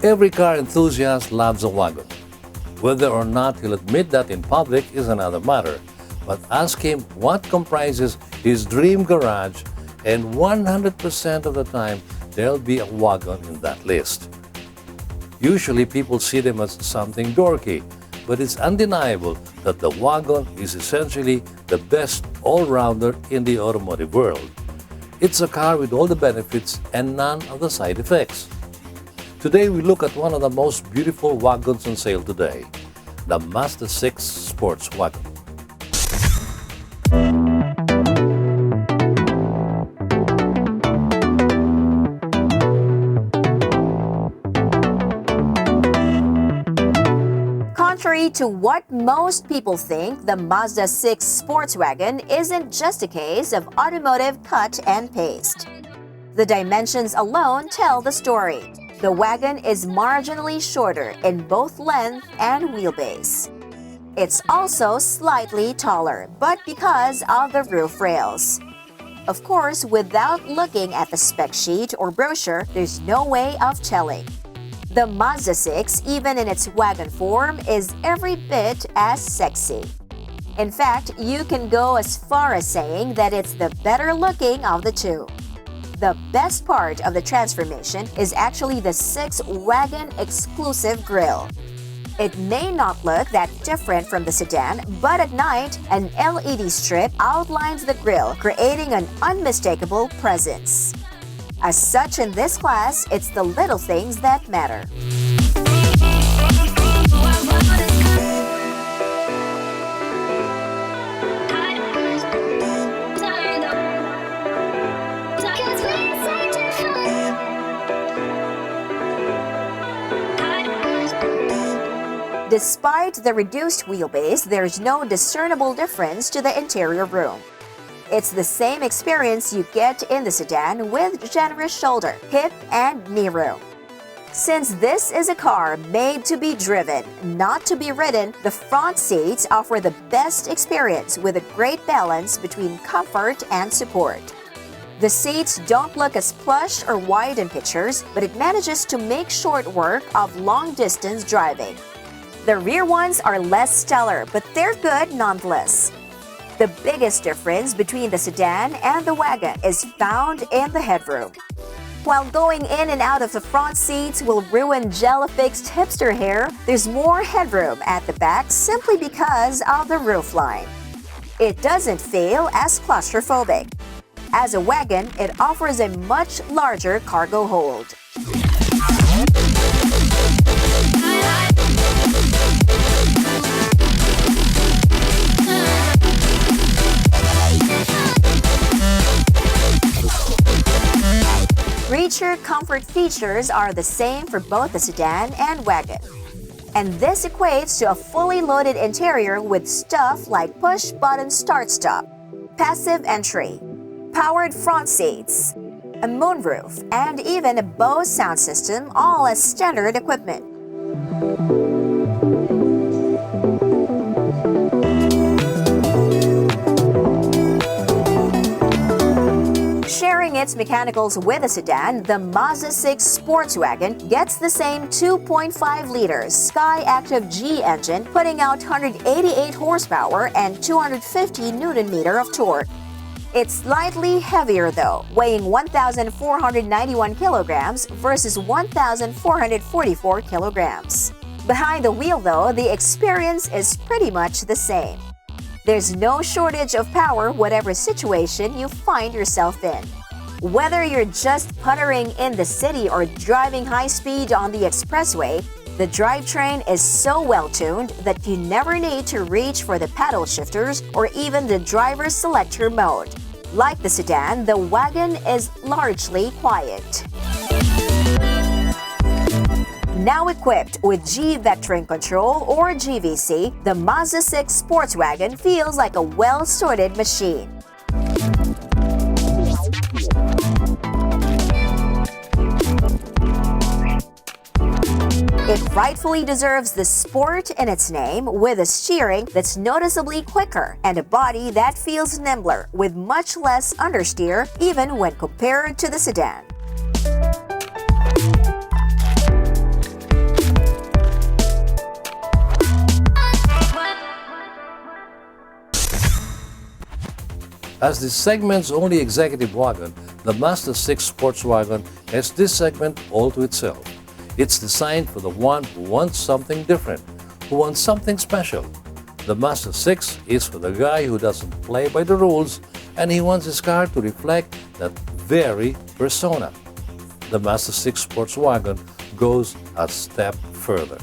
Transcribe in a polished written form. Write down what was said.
Every car enthusiast loves a wagon. Whether or not he'll admit that in public is another matter, but ask him what comprises his dream garage, and 100% of the time there'll be a wagon in that list. Usually people see them as something dorky, but it's undeniable that the wagon is essentially the best all-rounder in the automotive world. It's a car with all the benefits and none of the side effects. Today we look at one of the most beautiful wagons on sale today, the Mazda6 Sports Wagon. Contrary to what most people think, the Mazda6 Sports Wagon isn't just a case of automotive cut and paste. The dimensions alone tell the story. The wagon is marginally shorter in both length and wheelbase. It's also slightly taller, but because of the roof rails. Of course, without looking at the spec sheet or brochure, there's no way of telling. The Mazda6, even in its wagon form, is every bit as sexy. In fact, you can go as far as saying that it's the better looking of the two. The best part of the transformation is actually the 6-wagon exclusive grille. It may not look that different from the sedan, but at night, an LED strip outlines the grille, creating an unmistakable presence. As such, in this class, it's the little things that matter. Despite the reduced wheelbase, there's no discernible difference to the interior room. It's the same experience you get in the sedan with generous shoulder, hip, and knee room. Since this is a car made to be driven, not to be ridden, the front seats offer the best experience with a great balance between comfort and support. The seats don't look as plush or wide in pictures, but it manages to make short work of long-distance driving. The rear ones are less stellar, but they're good nonetheless. The biggest difference between the sedan and the wagon is found in the headroom. While going in and out of the front seats will ruin gel-affixed hipster hair, there's more headroom at the back simply because of the roofline. It doesn't feel as claustrophobic. As a wagon, it offers a much larger cargo hold. Creature comfort features are the same for both the sedan and wagon. And this equates to a fully loaded interior with stuff like push-button start-stop, passive entry, powered front seats, a moonroof, and even a Bose sound system, all as standard equipment. Sharing its mechanicals with a sedan, the Mazda6 Sports Wagon gets the same 2.5-liter Sky-Active G engine, putting out 188 horsepower and 250 Nm of torque. It's slightly heavier though, weighing 1,491 kilograms versus 1,444 kilograms. Behind the wheel though, the experience is pretty much the same. There's no shortage of power whatever situation you find yourself in. Whether you're just puttering in the city or driving high speed on the expressway, the drivetrain is so well-tuned that you never need to reach for the paddle shifters or even the driver selector mode. Like the sedan, the wagon is largely quiet. Now equipped with G-Vectoring Control or GVC, the Mazda6 Sports Wagon feels like a well-sorted machine. It rightfully deserves the sport in its name, with a steering that's noticeably quicker and a body that feels nimbler with much less understeer even when compared to the sedan. As the segment's only executive wagon, the Mazda6 Sports Wagon has this segment all to itself. It's designed for the one who wants something different, who wants something special. The Mazda6 is for the guy who doesn't play by the rules and he wants his car to reflect that very persona. The Mazda6 Sports Wagon goes a step further.